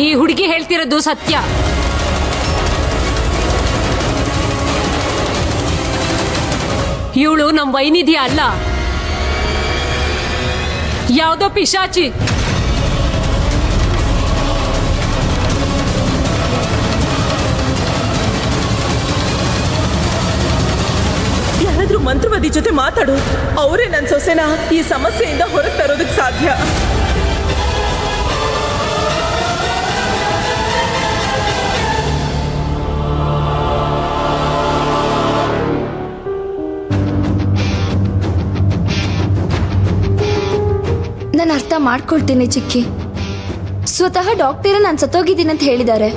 ಈ ಹುಡುಗಿ ಹೇಳ್ತಿರೋದು ಸತ್ಯ. ಇವಳು ನಮ್ ವೈನಿಧ್ಯ ಅಲ್ಲ, ಯಾವ್ದೋ ಪಿಶಾಚಿ. ಯಾರಾದ್ರೂ ಮಂತ್ರವಾದಿ ಜೊತೆ ಮಾತಾಡು, ಅವರೇ ನನ್ನ ಸೊಸೆನ ಈ ಸಮಸ್ಯೆಯಿಂದ ಹೊರಗೆ ತರೋದಕ್ಕೆ ಸಾಧ್ಯ. ನಾನು ಅರ್ಥ ಮಾಡ್ಕೊಳ್ತೀನಿ ಚಿಕ್ಕಿ. ಸ್ವತಃ ಡಾಕ್ಟರೇ ನಾನು ಸತ್ತೋಗಿದ್ದೀನಿ ಅಂತ ಹೇಳಿದ್ದಾರೆ.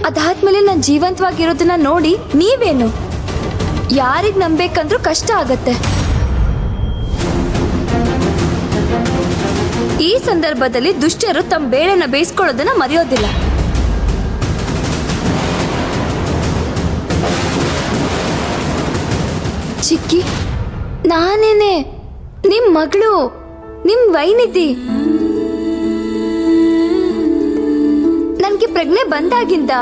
ಅದಾದ್ಮೇಲೆ ನಾನು ಜೀವಂತವಾಗಿರೋದನ್ನ ನೋಡಿ ನೀವೇನು ಯಾರಿಗೆ ನಂಬೇಕಂದ್ರೂ ಕಷ್ಟ ಆಗತ್ತೆ. ಈ ಸಂದರ್ಭದಲ್ಲಿ ದುಷ್ಟರು ತಮ್ಮ ಬೇಳೆನ ಬೇಯಿಸ್ಕೊಳ್ಳೋದನ್ನ ಮರೆಯೋದಿಲ್ಲ. ಚಿಕ್ಕಿ, ನಾನೇನೆ ನಿಮ್ ಮಗಳು, ನಿಮ್ ವೈನಿಧಿ. ನನ್ಗೆ ಪ್ರಜ್ಞೆ ಬಂದಾಗಿಂದ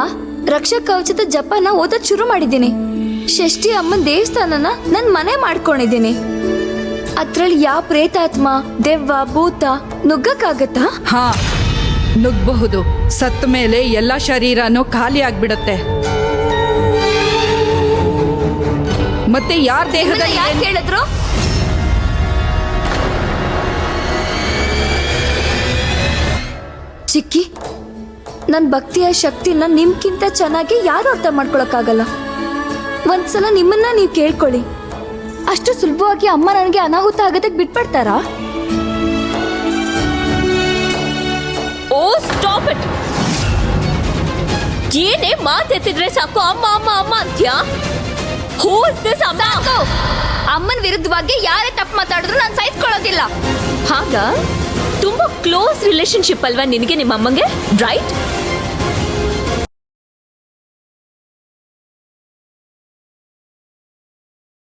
ರಕ್ಷಾ ಕವಚದ ಜಪನ ಓದೋದ್ ಶುರು ಮಾಡಿದ್ದೀನಿ. ಷಷ್ಠಿ ಅಮ್ಮನ ದೇವಸ್ಥಾನನ ನನ್ ಮನೆ ಮಾಡ್ಕೊಂಡಿದ್ದೀನಿ. ಅದ್ರಲ್ಲಿ ಯಾವ ಪ್ರೇತಾತ್ಮ, ದೆವ್ವ, ಭೂತ ನುಗ್ಗಕ್ಕಾಗತ್ತಾ? ಹಾ, ನುಗ್ಬಹುದು. ಸತ್ತ ಮೇಲೆ ಎಲ್ಲ ಶರೀರನೂ ಖಾಲಿ ಆಗ್ಬಿಡತ್ತೆ. ಮತ್ತೆ ಯಾರ ದೇಹದ ಯಾರು ಹೇಳಿದ್ರು? ಚಿಕ್ಕಿ, ನನ್ನ ಭಕ್ತಿಯ ಶಕ್ತಿನ ನಿಮ್ಗಿಂತ ಚೆನ್ನಾಗಿ ಯಾರು ಅರ್ಥ ಮಾಡ್ಕೊಳಕ್ಕಾಗಲ್ಲ. ಒಂದ್ಸಲ ನಿಮ್ಮನ್ನ ನೀವು ಕೇಳ್ಕೊಳ್ಳಿ. ಅಷ್ಟು ಸುಲಭವಾಗಿ ಅಮ್ಮ ನನಗೆ ಅನಾಹುತ ಆಗೋದಕ್ಕೆ ಬಿಟ್ಬಿಡ್ತಾರಾ? ಓ ಸ್ಟಾಪ್ ಇಟ್. ಏನೇ ಮಾತೆತ್ತಿದ್ರೆ ಸಾಕು ಅಮ್ಮ ಅಮ್ಮ ಅಮ್ಮ ಅಂತ್ಯಾ? ಹೂ ಇಸ್ ದಿಸ್ ಅಮ್ಮ? ಅಮ್ಮನ ವಿರುದ್ಧವಾಗಿ ಯಾರೇ ತಪ್ಪು ಮಾತಾಡಿದ್ರು ನಾನು ಸಹಿಸ್ಕೊಳ್ಳೋದಿಲ್ಲ. ಹಾಗ ತುಂಬಾ ಕ್ಲೋಸ್ ರಿಲೇಶನ್ಶಿಪ್ ಅಲ್ವಾ ನಿನಗೆ ನಿಮ್ಮ ಅಮ್ಮಂಗೆ, ರೈಟ್?